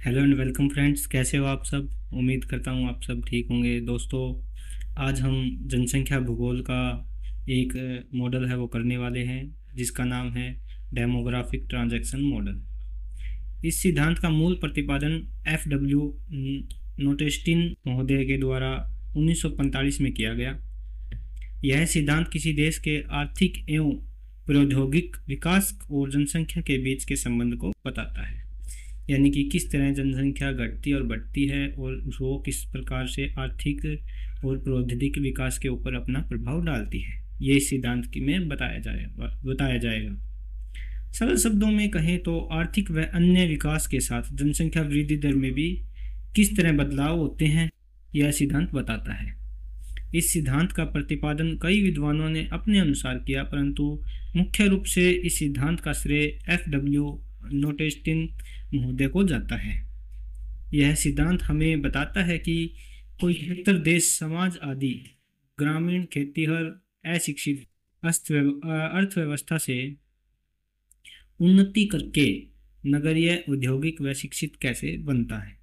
Hello and welcome friends, कैसे हो आप सब। उम्मीद करता हूँ आप सब ठीक होंगे। दोस्तों, आज हम जनसंख्या भूगोल का एक मॉडल है वो करने वाले हैं, जिसका नाम है डेमोग्राफिक ट्रांजैक्शन मॉडल। इस सिद्धांत का मूल प्रतिपादन एफ डब्ल्यू नोटेस्टिन महोदय के द्वारा 1945 में किया गया। यह सिद्धांत किसी देश के आर्थिक एवं प्रौद्योगिक विकास और जनसंख्या के बीच के संबंध को बताता है, यानी कि किस तरह जनसंख्या घटती और बढ़ती है और वो किस प्रकार से आर्थिक और प्रौद्योगिक विकास के ऊपर अपना प्रभाव डालती है। ये इस सिद्धांत की में बताया जाएगा। सरल शब्दों में कहें तो आर्थिक व अन्य विकास के साथ जनसंख्या वृद्धि दर में भी किस तरह बदलाव होते हैं, यह सिद्धांत बताता है। इस सिद्धांत का प्रतिपादन कई विद्वानों ने अपने अनुसार किया, परंतु मुख्य रूप से इस सिद्धांत का श्रेय एफ नोटेस्टिन महोदय को जाता है। यह सिद्धांत हमें बताता है कि कोई क्षेत्र, देश, समाज आदि ग्रामीण, खेतीहर, अशिक्षित अर्थव्यवस्था से उन्नति करके नगरीय, औद्योगिक व शिक्षित कैसे बनता है।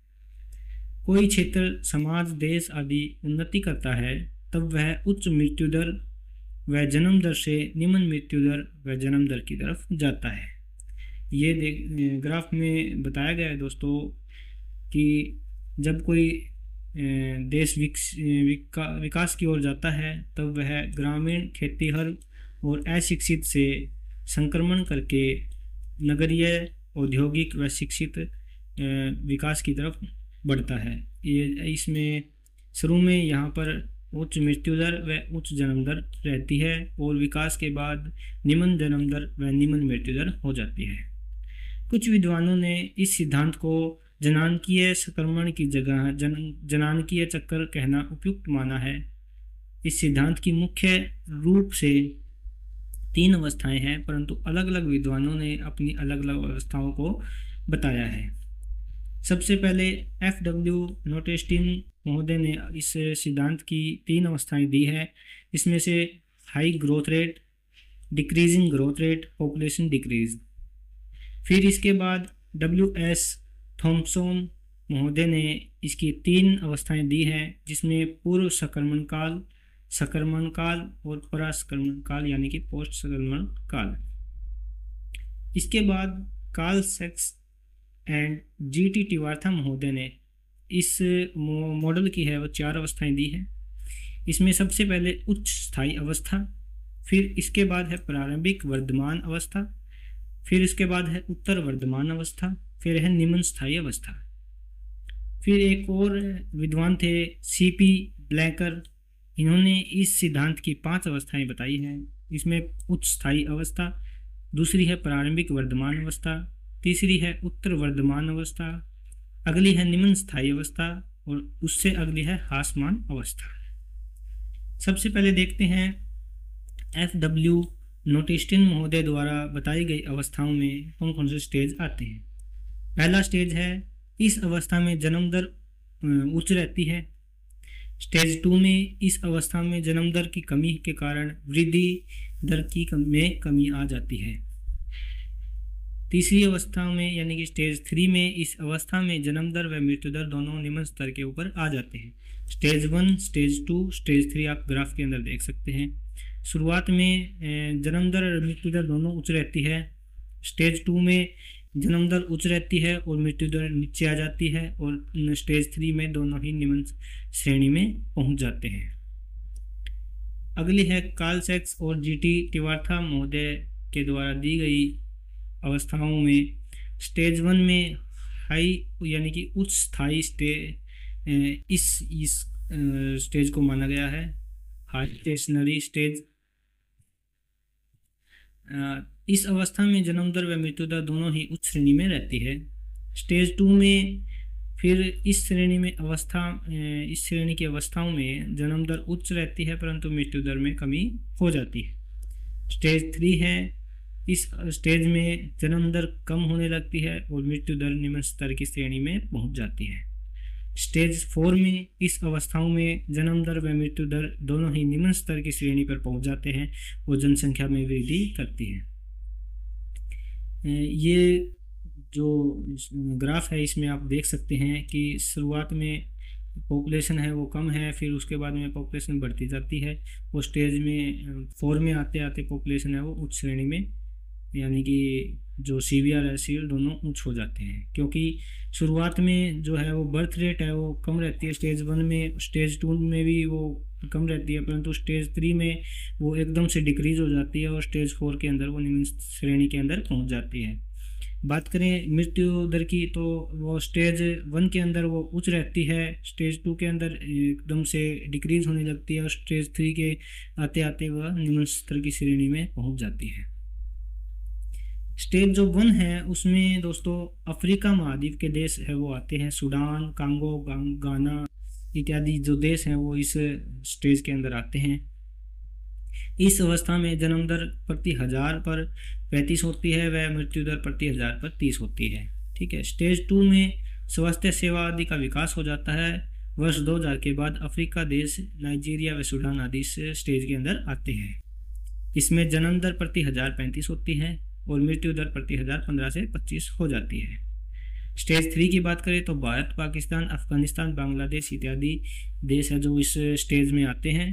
कोई क्षेत्र, समाज, देश आदि उन्नति करता है तब वह उच्च मृत्यु दर व जन्म दर से निम्न मृत्यु दर व जन्म दर की तरफ जाता है। ये ग्राफ में बताया गया है दोस्तों कि जब कोई देश विकास की ओर जाता है तब वह ग्रामीण, खेतीहर और अशिक्षित से संक्रमण करके नगरीय, औद्योगिक व शिक्षित विकास की तरफ बढ़ता है। ये इसमें शुरू में यहाँ पर उच्च मृत्यु दर व उच्च जन्म दर रहती है और विकास के बाद निम्न जन्म दर व निम्न मृत्यु दर हो जाती है। कुछ विद्वानों ने इस सिद्धांत को जनांकीय संक्रमण की जगह जनांकीय चक्कर कहना उपयुक्त माना है। इस सिद्धांत की मुख्य रूप से 3 अवस्थाएं हैं, परंतु अलग अलग विद्वानों ने अपनी अलग अलग अवस्थाओं को बताया है। सबसे पहले एफ नोटेस्टिन महोदय ने इस सिद्धांत की 3 अवस्थाएं दी है। इसमें से high growth rate, decreasing growth rate, population decrease. फिर इसके बाद WS थॉम्सन महोदय ने इसकी 3 अवस्थाएं दी हैं, जिसमें पूर्व संक्रमण काल, संक्रमण काल और परासंक्रमण काल, यानी कि पोस्ट संक्रमण काल। इसके बाद कार्ल सैक्स एंड GT टिवार्था महोदय ने इस मॉडल की है वो 4 अवस्थाएं दी हैं। इसमें सबसे पहले उच्च स्थायी अवस्था, फिर इसके बाद है प्रारंभिक वर्धमान अवस्था, फिर इसके बाद है उत्तर वर्धमान अवस्था, फिर है निम्न स्थायी अवस्था। फिर एक और विद्वान थे CP ब्लैकर, इन्होंने इस सिद्धांत की 5 अवस्थाएं बताई हैं। इसमें उच्च स्थायी अवस्था, दूसरी है प्रारंभिक वर्धमान अवस्था, तीसरी है उत्तर वर्धमान अवस्था, अगली है निम्न स्थायी अवस्था और उससे अगली है ह्रासमान अवस्था। सबसे पहले देखते हैं FW नोटेस्टिन महोदय द्वारा बताई गई अवस्थाओं में कौन कौन से स्टेज आते हैं। पहला स्टेज है, इस अवस्था में जन्म दर उच्च रहती है। स्टेज 2 में इस अवस्था में जन्म दर की कमी के कारण वृद्धि दर की में कमी आ जाती है। तीसरी अवस्था में यानी कि स्टेज 3 में इस अवस्था में जन्म दर व मृत्यु दर दोनों निम्न स्तर के ऊपर आ जाते हैं। स्टेज 1, स्टेज 2, स्टेज 3 आप ग्राफ के अंदर देख सकते हैं। शुरुआत में जन्म दर और मृत्यु दर दोनों उच्च रहती है। स्टेज 2 में जन्म दर उच्च रहती है और मृत्यु दर नीचे आ जाती है और स्टेज 3 में दोनों ही निम्न श्रेणी में पहुंच जाते हैं। अगली है कार्ल सैक्स और GT टिवार्था महोदय के द्वारा दी गई अवस्थाओं में स्टेज 1 में हाई यानी कि उच्च स्थायी इस स्टेज को माना गया है हाई स्टेशनरी स्टेज। इस अवस्था में जन्म दर व मृत्यु दर दोनों ही उच्च श्रेणी में रहती है। स्टेज 2 में फिर इस श्रेणी की अवस्थाओं में जन्म दर उच्च रहती है परंतु मृत्यु दर में कमी हो जाती है। स्टेज 3 है, इस स्टेज में जन्म दर कम होने लगती है और मृत्यु दर निम्न स्तर की श्रेणी में पहुंच जाती है। स्टेज 4 में इस अवस्थाओं में जन्म दर व मृत्यु दर दोनों ही निम्न स्तर की श्रेणी पर पहुंच जाते हैं और जनसंख्या में वृद्धि करती है। ये जो ग्राफ है इसमें आप देख सकते हैं कि शुरुआत में पॉपुलेशन है वो कम है, फिर उसके बाद में पॉपुलेशन बढ़ती जाती है, वो स्टेज में 4 में आते आते पॉपुलेशन है वो उच्च श्रेणी में, यानी कि जो सीवियर है सीवियर दोनों उच्च हो जाते हैं। क्योंकि शुरुआत में जो है वो बर्थ रेट है वो कम रहती है, स्टेज 1 में, स्टेज 2 में भी वो कम रहती है, परंतु स्टेज 3 में वो एकदम से डिक्रीज हो जाती है और स्टेज 4 के अंदर वो निम्न श्रेणी के अंदर पहुंच जाती है। बात करें मृत्यु दर की तो वो स्टेज 1 के अंदर वो उच्च रहती है, स्टेज 2 के अंदर एकदम से डिक्रीज होने लगती है और स्टेज 3 के आते आते वह निम्न स्तर की श्रेणी में पहुंच जाती है। स्टेज जो 1 है उसमें दोस्तों अफ्रीका महाद्वीप के देश है वो आते हैं, सूडान, कांगो, गाना इत्यादि जो देश हैं वो इस स्टेज के अंदर आते हैं। इस अवस्था में जन्म दर प्रति 1000 पर 35 होती है, वह मृत्यु दर प्रति 1000 पर 30 होती है। ठीक है। स्टेज 2 में स्वास्थ्य सेवा आदि का विकास हो जाता है। वर्ष 2000 के बाद अफ्रीका देश, नाइजीरिया व सूडान आदि से स्टेज के अंदर आते हैं। इसमें जन्म दर प्रति 1000 35 होती है और मृत्यु दर प्रति 1000 15 से 25 हो जाती है। स्टेज 3 की बात करें तो भारत, पाकिस्तान, अफगानिस्तान, बांग्लादेश इत्यादि देश है जो इस स्टेज में आते हैं।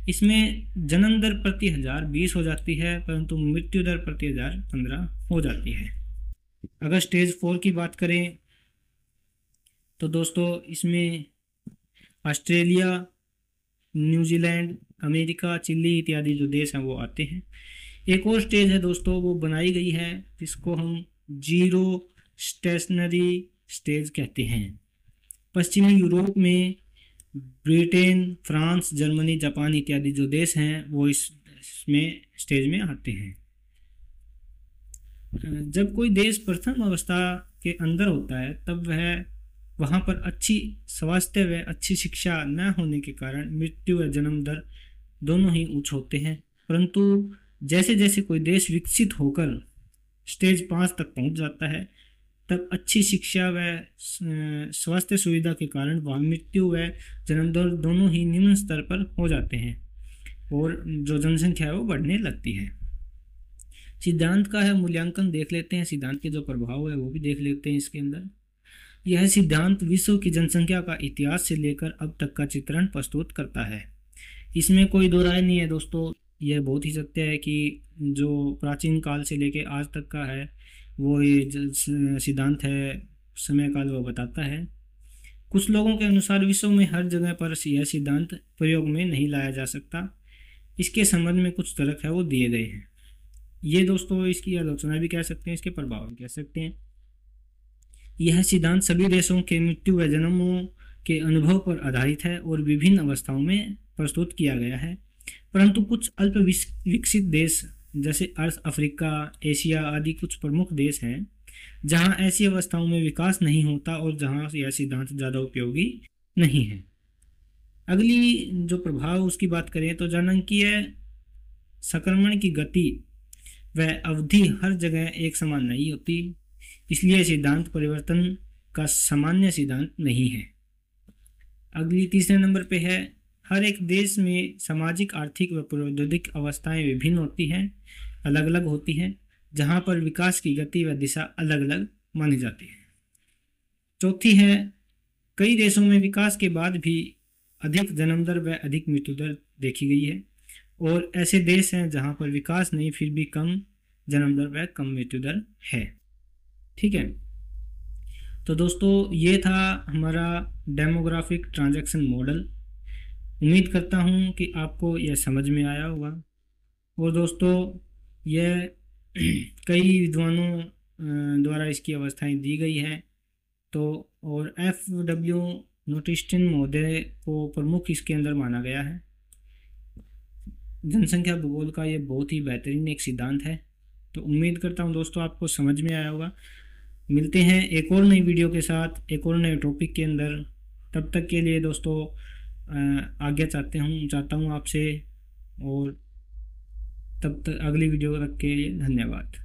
इसमें जन्म दर प्रति 1000 20 हो जाती है, परंतु मृत्यु दर प्रति 1000 15 हो जाती है। अगर स्टेज 4 की बात करें तो दोस्तों इसमें ऑस्ट्रेलिया, न्यूजीलैंड, अमेरिका, चिली इत्यादि जो देश हैं वो आते हैं। एक और स्टेज है दोस्तों वो बनाई गई है जिसको हम जीरो स्टेशनरी स्टेज कहते हैं। पश्चिमी यूरोप में ब्रिटेन, फ्रांस, जर्मनी, जापान इत्यादि जो देश हैं वो इसमें स्टेज में आते हैं। जब कोई देश प्रथम अवस्था के अंदर होता है तब वह वहाँ पर अच्छी स्वास्थ्य व अच्छी शिक्षा न होने के कारण मृत्यु व जन्म दर दोनों ही उच्च होते हैं। परंतु जैसे जैसे कोई देश विकसित होकर स्टेज 5 तक पहुँच जाता है तब अच्छी शिक्षा व स्वास्थ्य सुविधा के कारण वह मृत्यु व जन्म दर दोनों ही निम्न स्तर पर हो जाते हैं और जो जनसंख्या है वो बढ़ने लगती है। सिद्धांत का है मूल्यांकन देख लेते हैं, सिद्धांत के जो प्रभाव है वो भी देख लेते हैं इसके अंदर। यह सिद्धांत विश्व की जनसंख्या का इतिहास से लेकर अब तक का चित्रण प्रस्तुत करता है। इसमें कोई दो राय नहीं है दोस्तों, यह बहुत ही सत्य है कि जो प्राचीन काल से लेकर आज तक का है वो ये सिद्धांत है, समय काल वो बताता है। कुछ लोगों के अनुसार विश्व में हर जगह पर यह सिद्धांत प्रयोग में नहीं लाया जा सकता। इसके संबंध में कुछ तर्क है वो दिए गए हैं। ये दोस्तों इसकी आलोचना भी कह सकते हैं, इसके प्रभाव भी कह सकते हैं। यह सिद्धांत सभी देशों के मृत्यु व जन्मों के अनुभव पर आधारित है और विभिन्न अवस्थाओं में प्रस्तुत किया गया है। परंतु कुछ अल्प विकसित देश जैसे अर्थ, अफ्रीका, एशिया आदि कुछ प्रमुख देश हैं जहां ऐसी अवस्थाओं में विकास नहीं होता और जहां यह सिद्धांत ज़्यादा उपयोगी नहीं है। अगली जो प्रभाव उसकी बात करें तो जनांकीय संक्रमण की गति व अवधि हर जगह एक समान नहीं होती, इसलिए सिद्धांत परिवर्तन का सामान्य सिद्धांत नहीं है। अगली तीसरे नंबर पे है, हर एक देश में सामाजिक, आर्थिक व प्रौद्योगिक अवस्थाएं विभिन्न होती हैं, अलग अलग होती हैं, जहां पर विकास की गति व दिशा अलग अलग मानी जाती है। चौथी है, कई देशों में विकास के बाद भी अधिक जन्म दर व अधिक मृत्यु दर देखी गई है और ऐसे देश हैं जहां पर विकास नहीं फिर भी कम जन्म दर व कम मृत्यु दर है। ठीक है, तो दोस्तों ये था हमारा डेमोग्राफिक ट्रांजैक्शन मॉडल। उम्मीद करता हूँ कि आपको यह समझ में आया होगा। और दोस्तों यह कई विद्वानों द्वारा इसकी अवस्थाएं दी गई हैं, तो और FW नोटिस्टिन महोदय को प्रमुख इसके अंदर माना गया है। जनसंख्या भूगोल का ये बहुत ही बेहतरीन एक सिद्धांत है। तो उम्मीद करता हूँ दोस्तों आपको समझ में आया होगा। मिलते हैं एक और नई वीडियो के साथ, एक और नए टॉपिक के अंदर। तब तक के लिए दोस्तों आज्ञा चाहता हूँ आपसे, और तब तक अगली वीडियो तक के लिए धन्यवाद।